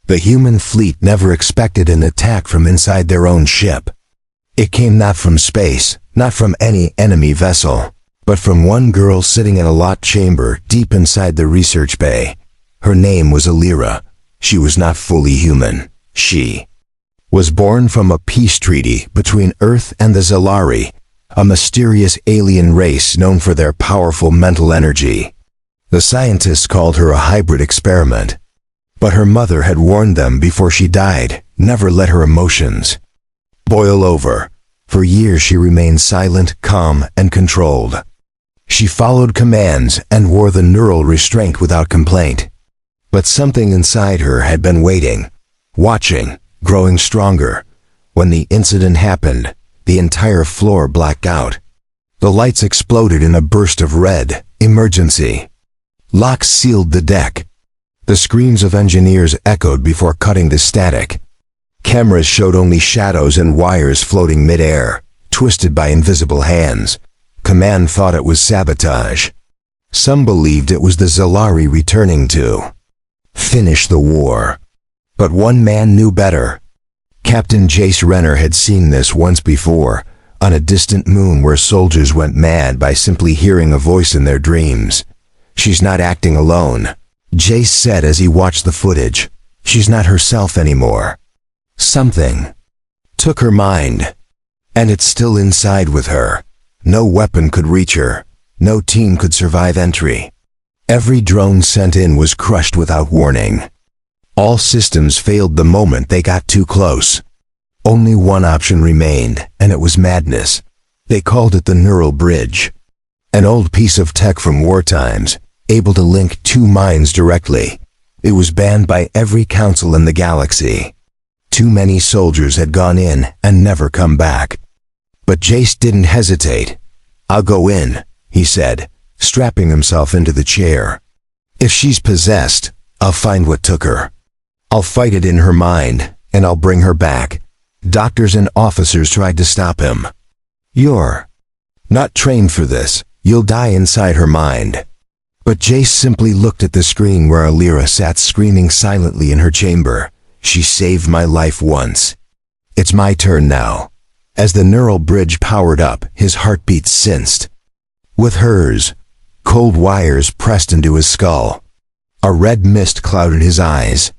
The human fleet never expected an attack from inside their own ship. It came not from space, not from any enemy vessel, but from one girl sitting in a locked chamber deep inside the research bay. Her name was Alira. She was not fully human. She was born from a peace treaty between Earth and the Zalari, a mysterious alien race known for their powerful mental energy. The scientists called her a hybrid experiment. But her mother had warned them before she died, never let her emotions boil over. For years she remained silent, calm, and controlled. She followed commands and wore the neural restraint without complaint. But something inside her had been waiting, watching, growing stronger. When the incident happened, the entire floor blacked out. The lights exploded in a burst of red. Emergency. Locks sealed the deck. The screams of engineers echoed before cutting the static. Cameras showed only shadows and wires floating mid-air, twisted by invisible hands. Command thought it was sabotage. Some believed it was the Zalari returning to finish the war. But one man knew better. Captain Jace Renner had seen this once before, on a distant moon where soldiers went mad by simply hearing a voice in their dreams. "She's not acting alone," Jace said as he watched the footage. "She's not herself anymore. Something took her mind, and it's still inside with her. No weapon could reach her. No team could survive entry. Every drone sent in was crushed without warning. All systems failed the moment they got too close. Only one option remained, and it was madness. They called it the neural bridge. An old piece of tech from war times, able to link two minds directly. It was banned by every council in the galaxy. Too many soldiers had gone in and never come back. But Jace didn't hesitate. "I'll go in," he said, strapping himself into the chair. "If she's possessed, I'll find what took her. I'll fight it in her mind, and I'll bring her back." Doctors and officers tried to stop him. "You're not trained for this. You'll die inside her mind." But Jace simply looked at the screen where Alira sat screaming silently in her chamber. "She saved my life once. It's my turn now." As the neural bridge powered up, his heartbeat sensed with hers. Cold wires pressed into his skull. A red mist clouded his eyes.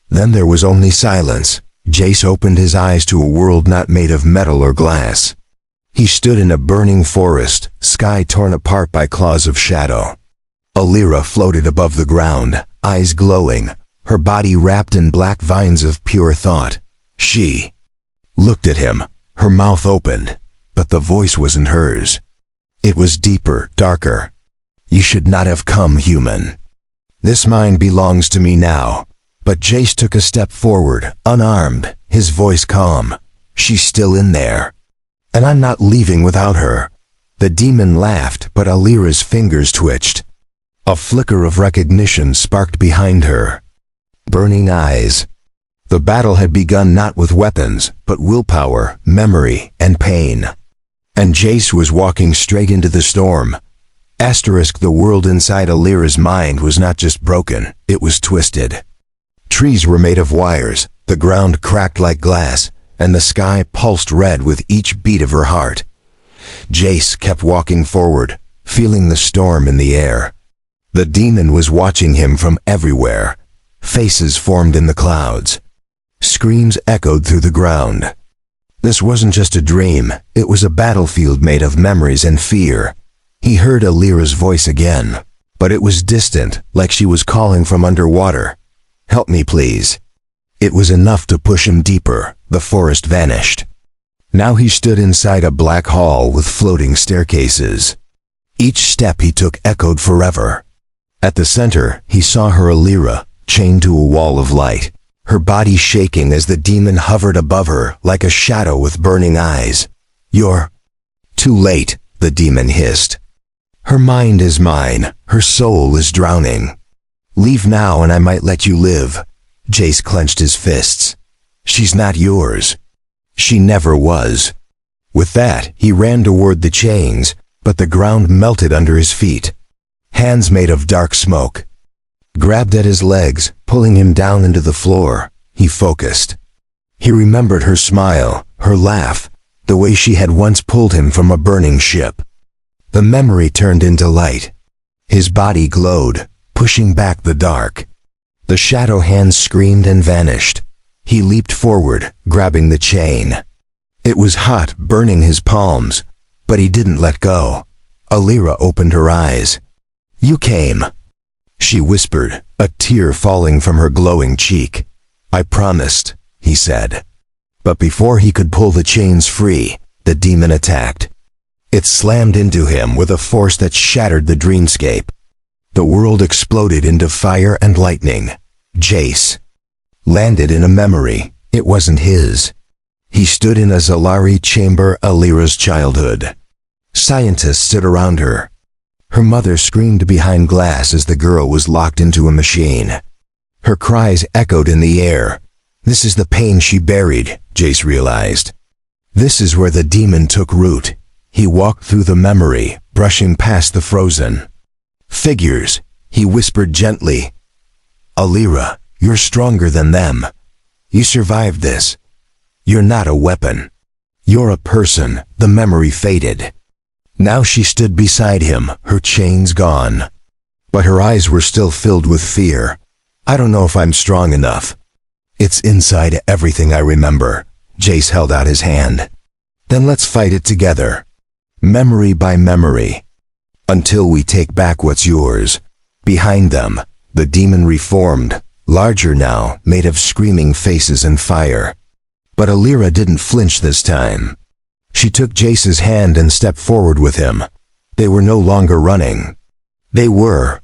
Then there was only silence. Jace opened his eyes to a world not made of metal or glass. He stood in a burning forest, sky torn apart by claws of shadow. Alira floated above the ground, eyes glowing, her body wrapped in black vines of pure thought. She looked at him, her mouth opened, but the voice wasn't hers. It was deeper, darker. "You should not have come, human. This mind belongs to me now." But Jace took a step forward, unarmed, his voice calm. "She's still in there. And I'm not leaving without her." The demon laughed, but Alira's fingers twitched. A flicker of recognition sparked behind her. Burning eyes. The battle had begun not with weapons, but willpower, memory, and pain. And Jace was walking straight into the storm. The world inside Alira's mind was not just broken, it was twisted. Trees were made of wires, the ground cracked like glass, and the sky pulsed red with each beat of her heart. Jace kept walking forward, feeling the storm in the air. The demon was watching him from everywhere. Faces formed in the clouds. Screams echoed through the ground. This wasn't just a dream, it was a battlefield made of memories and fear. He heard Alira's voice again, but it was distant, like she was calling from underwater. "Help me, please." It was enough to push him deeper. The forest vanished. Now he stood inside a black hall with floating staircases. Each step he took echoed forever. At the center, he saw her Alira, chained to a wall of light, her body shaking as the demon hovered above her like a shadow with burning eyes. "You're too late," the demon hissed. "Her mind is mine, her soul is drowning. Leave now and I might let you live." Jace clenched his fists. "She's not yours. She never was." With that, he ran toward the chains, but the ground melted under his feet. Hands made of dark smoke. grabbed at his legs, pulling him down into the floor. He focused. He remembered her smile, her laugh, the way she had once pulled him from a burning ship. The memory turned into light. His body glowed, pushing back the dark. The shadow hands screamed and vanished. He leaped forward, grabbing the chain. It was hot, burning his palms, but he didn't let go. Alira opened her eyes. "You came," she whispered, a tear falling from her glowing cheek. "I promised," he said. But before he could pull the chains free, the demon attacked. It slammed into him with a force that shattered the dreamscape. The world exploded into fire and lightning. Jace landed in a memory. It wasn't his. He stood in a Zalari chamber, Alira's childhood. Scientists stood around her. Her mother screamed behind glass as the girl was locked into a machine. Her cries echoed in the air. This is the pain she buried, Jace realized. This is where the demon took root. He walked through the memory, brushing past the frozen figures. He whispered gently, "Alira, you're stronger than them. You survived this. You're not a weapon. You're a person." The memory faded. Now she stood beside him, her chains gone. But her eyes were still filled with fear. "I don't know if I'm strong enough. It's inside everything I remember." Jace held out his hand. "Then let's fight it together. Memory by memory. Until we take back what's yours." Behind them, the demon reformed, larger now, made of screaming faces and fire. But Alira didn't flinch this time. She took Jace's hand and stepped forward with him. They were no longer running. They were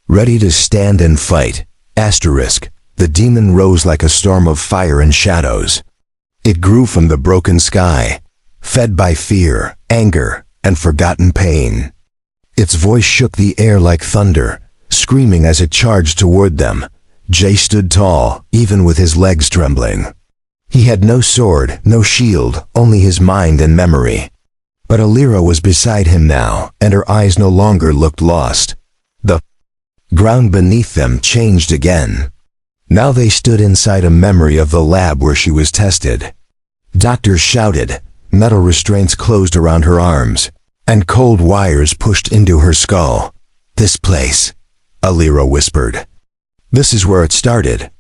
ready to stand and fight. Asterisk. The demon rose like a storm of fire and shadows. It grew from the broken sky, fed by fear, anger, and forgotten pain. Its voice shook the air like thunder, screaming as it charged toward them. Jace stood tall, even with his legs trembling. He had no sword, no shield, only his mind and memory. But Alira was beside him now, and her eyes no longer looked lost. The ground beneath them changed again. Now they stood inside a memory of the lab where she was tested. Doctors shouted, metal restraints closed around her arms, and cold wires pushed into her skull. "This place," Alira whispered. "This is where it started.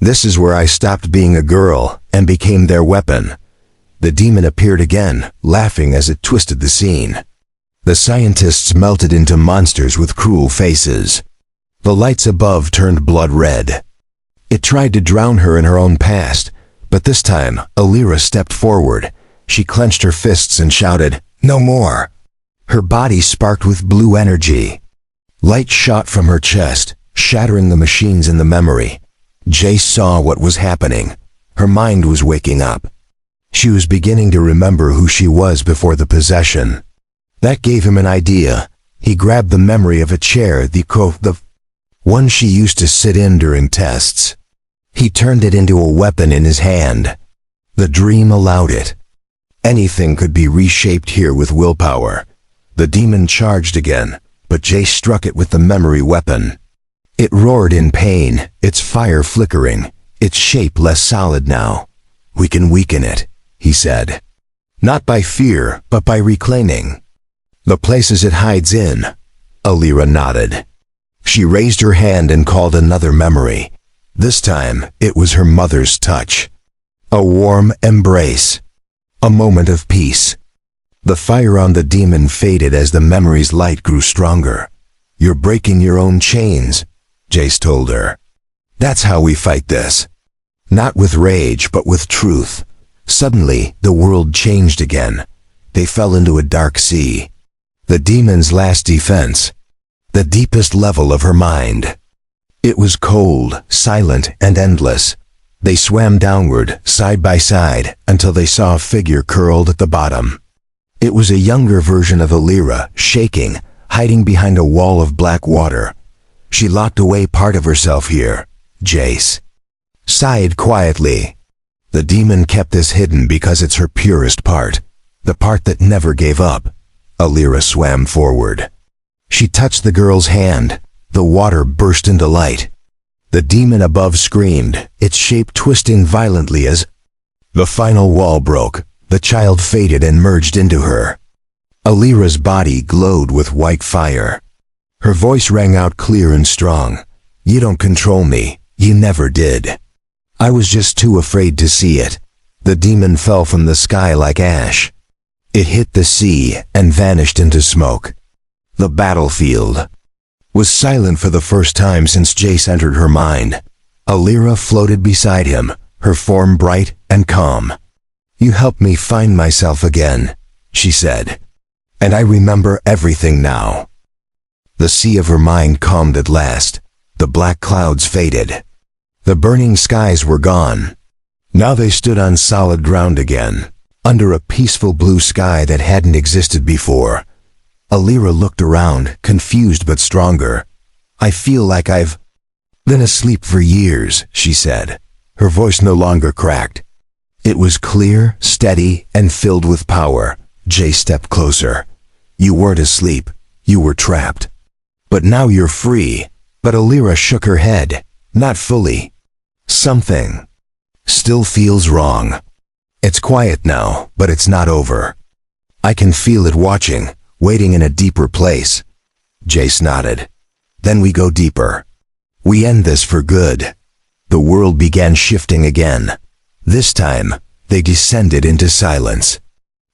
This is where I stopped being a girl and became their weapon." The demon appeared again, laughing as it twisted the scene. The scientists melted into monsters with cruel faces. The lights above turned blood red. It tried to drown her in her own past, but this time, Alira stepped forward. She clenched her fists and shouted, "No more!" Her body sparked with blue energy. Light shot from her chest, shattering the machines in the memory. Jace saw what was happening. Her mind was waking up. She was beginning to remember who she was before the possession. That gave him an idea. He grabbed the memory of a chair, the one she used to sit in during tests. He turned it into a weapon in his hand. The dream allowed it. Anything could be reshaped here with willpower. The demon charged again, but Jace struck it with the memory weapon. It roared in pain, its fire flickering, its shape less solid now. "We can weaken it," he said. "Not by fear, but by reclaiming the places it hides in." Alira nodded. She raised her hand and called another memory. This time, it was her mother's touch. A warm embrace. A moment of peace. The fire on the demon faded as the memory's light grew stronger. "You're breaking your own chains," Jace told her. "That's how we fight this. Not with rage, but with truth." Suddenly, the world changed again. They fell into a dark sea. The demon's last defense. The deepest level of her mind. It was cold, silent, and endless. They swam downward, side by side, until they saw a figure curled at the bottom. It was a younger version of Alira, shaking, hiding behind a wall of black water. She locked away part of herself here. Jace sighed quietly. The demon kept this hidden because it's her purest part, the part that never gave up. Alira swam forward. She touched the girl's hand. The water burst into light. The demon above screamed, its shape twisting violently as the final wall broke. The child faded and merged into her. Alira's body glowed with white fire. Her voice rang out clear and strong. "You don't control me. You never did. I was just too afraid to see it." The demon fell from the sky like ash. It hit the sea and vanished into smoke. The battlefield was silent for the first time since Jace entered her mind. Alira floated beside him, her form bright and calm. "You helped me find myself again," she said. "And I remember everything now." The sea of her mind calmed at last. The black clouds faded. The burning skies were gone. Now they stood on solid ground again, under a peaceful blue sky that hadn't existed before. Alira looked around, confused but stronger. "I feel like I've been asleep for years," she said. Her voice no longer cracked. It was clear, steady, and filled with power. Jace stepped closer. "You weren't asleep. You were trapped. But now you're free." But Alira shook her head. "Not fully. Something still feels wrong. It's quiet now, but it's not over. I can feel it watching, waiting in a deeper place." Jace nodded. "Then we go deeper. We end this for good." The world began shifting again. This time, they descended into silence.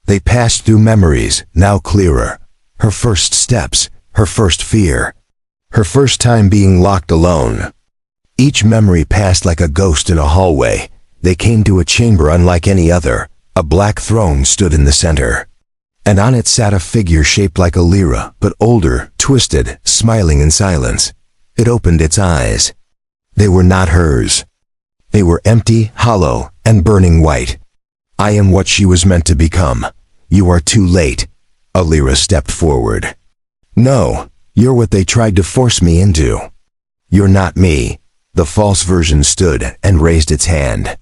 They passed through memories, now clearer. Her first steps, her first fear, her first time being locked alone. Each memory passed like a ghost in a hallway. They came to a chamber unlike any other. A black throne stood in the center, and on it sat a figure shaped like Alira, but older, twisted, smiling in silence. It opened its eyes. They were not hers. They were empty, hollow, and burning white. "I am what she was meant to become. You are too late." Alira stepped forward. "No, you're what they tried to force me into. You're not me." The false version stood and raised its hand.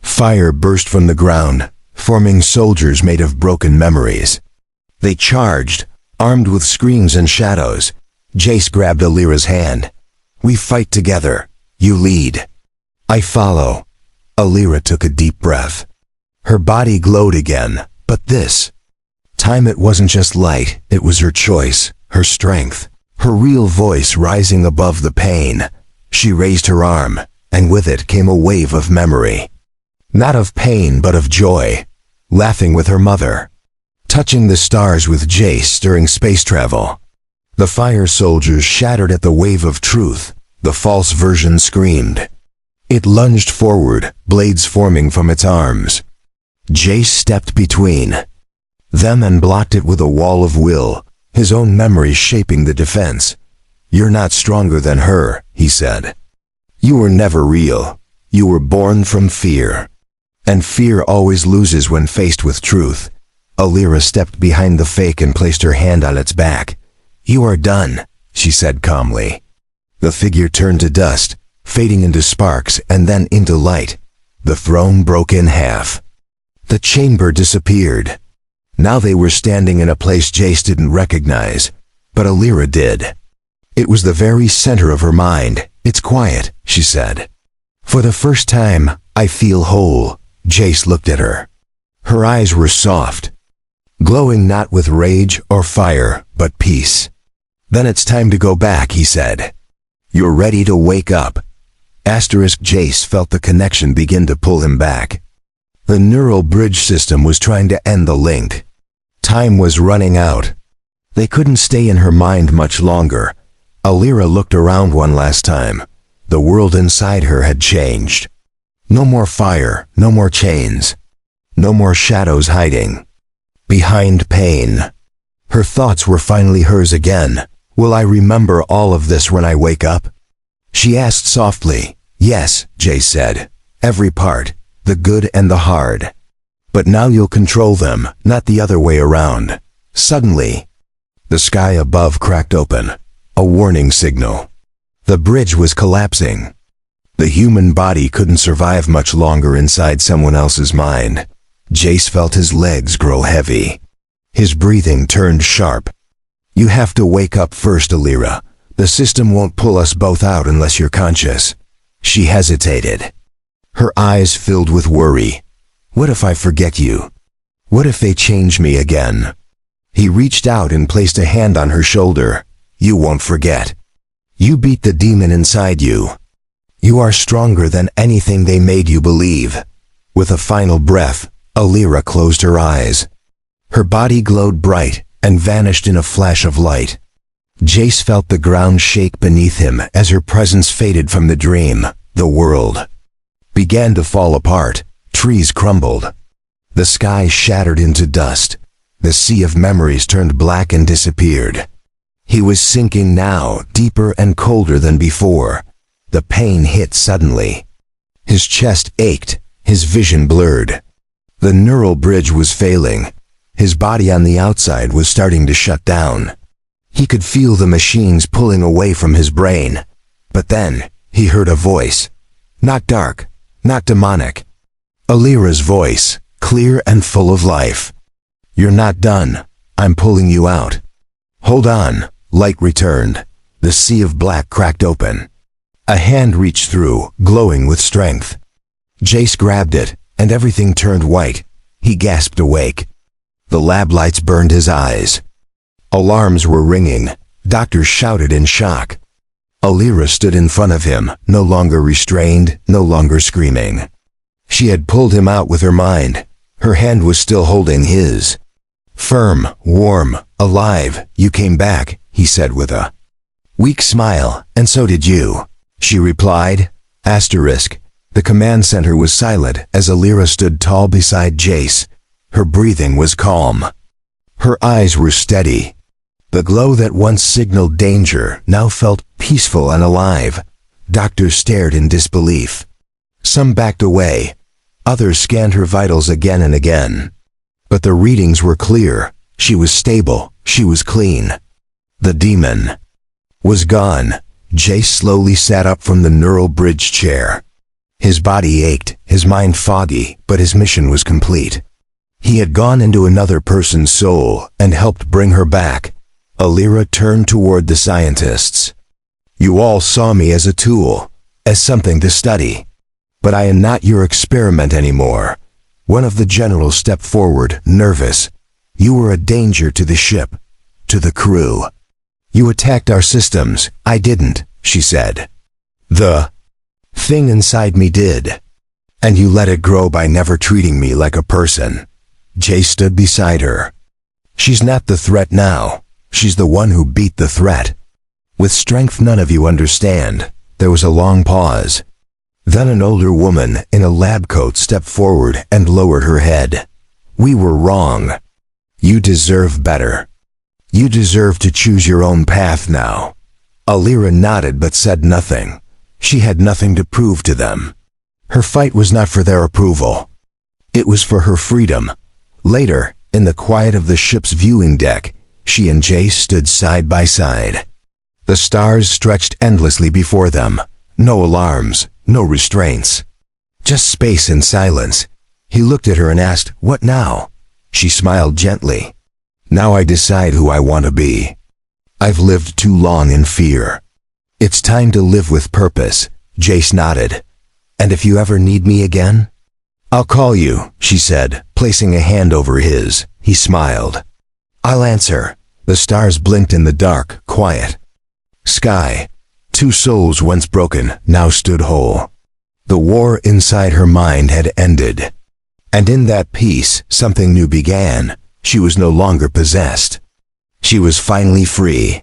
Fire burst from the ground, forming soldiers made of broken memories. They charged, armed with screams and shadows. Jace grabbed Alira's hand. "We fight together. You lead. I follow." Alira took a deep breath. Her body glowed again, but this time it wasn't just light, it was her choice, her strength, her real voice rising above the pain. She raised her arm, and with it came a wave of memory. Not of pain, but of joy. Laughing with her mother. Touching the stars with Jace during space travel. The fire soldiers shattered at the wave of truth. The false version screamed. It lunged forward, blades forming from its arms. Jace stepped between them and blocked it with a wall of will, his own memories shaping the defense. "You're not stronger than her," he said. "You were never real. You were born from fear. And fear always loses when faced with truth." Alira stepped behind the fake and placed her hand on its back. "You are done," she said calmly. The figure turned to dust, fading into sparks and then into light. The throne broke in half. The chamber disappeared. Now they were standing in a place Jace didn't recognize, but Alira did. It was the very center of her mind. "It's quiet," she said. "For the first time, I feel whole." Jace looked at her. Her eyes were soft, glowing not with rage or fire, but peace. "Then it's time to go back," he said. "You're ready to wake up." Jace felt the connection begin to pull him back. The neural bridge system was trying to end the link. Time was running out. They couldn't stay in her mind much longer. Alira looked around one last time. The world inside her had changed. No more fire, no more chains. No more shadows hiding behind pain. Her thoughts were finally hers again. "Will I remember all of this when I wake up?" she asked softly. "Yes," Jace said. "Every part, the good and the hard. But now you'll control them, not the other way around." Suddenly, the sky above cracked open. A warning signal. The bridge was collapsing. The human body couldn't survive much longer inside someone else's mind. Jace felt his legs grow heavy. His breathing turned sharp. "You have to wake up first, Alira. The system won't pull us both out unless you're conscious." She hesitated. Her eyes filled with worry. "What if I forget you? What if they change me again?" He reached out and placed a hand on her shoulder. "You won't forget. You beat the demon inside you. You are stronger than anything they made you believe." With a final breath, Alira closed her eyes. Her body glowed bright and vanished in a flash of light. Jace felt the ground shake beneath him as her presence faded from the dream. The world began to fall apart. Trees crumbled. The sky shattered into dust. The sea of memories turned black and disappeared. He was sinking now, deeper and colder than before. The pain hit suddenly. His chest ached, his vision blurred. The neural bridge was failing. His body on the outside was starting to shut down. He could feel the machines pulling away from his brain. But then, he heard a voice. Not dark, not demonic. Alira's voice, clear and full of life. "You're not done. I'm pulling you out." "Hold on." Light returned. The sea of black cracked open. A hand reached through, glowing with strength. Jace grabbed it, and everything turned white. He gasped awake. The lab lights burned his eyes. Alarms were ringing. Doctors shouted in shock. Alira stood in front of him, no longer restrained, no longer screaming. She had pulled him out with her mind. Her hand was still holding his. "Firm, warm, alive, you came back," he said with a weak smile. "And so did you," she replied. The command center was silent as Alira stood tall beside Jace. Her breathing was calm. Her eyes were steady. The glow that once signaled danger now felt peaceful and alive. Doctors stared in disbelief. Some backed away. Others scanned her vitals again and again. But the readings were clear. She was stable. She was clean. The demon was gone. Jace slowly sat up from the neural bridge chair. His body ached, his mind foggy, but his mission was complete. He had gone into another person's soul and helped bring her back. Alira turned toward the scientists. "You all saw me as a tool, as something to study. But I am not your experiment anymore." One of the generals stepped forward, nervous. "You were a danger to the ship, to the crew. You attacked our systems. I didn't," she said. "The thing inside me did. And you let it grow by never treating me like a person." Jay stood beside her. "She's not the threat now. She's the one who beat the threat." With strength none of you understand, there was a long pause. Then an older woman in a lab coat stepped forward and lowered her head. "We were wrong. You deserve better. You deserve to choose your own path now." Alira nodded but said nothing. She had nothing to prove to them. Her fight was not for their approval. It was for her freedom. Later, in the quiet of the ship's viewing deck, she and Jace stood side by side. The stars stretched endlessly before them. No alarms, no restraints. Just space and silence. He looked at her and asked, "What now?" She smiled gently. "Now I decide who I want to be. I've lived too long in fear. It's time to live with purpose." Jace nodded. "And if you ever need me again?" "I'll call you," she said, placing a hand over his. He smiled. "I'll answer." The stars blinked in the dark, quiet sky. Two souls once broken now stood whole. The war inside her mind had ended. And in that peace, something new began. She was no longer possessed. She was finally free.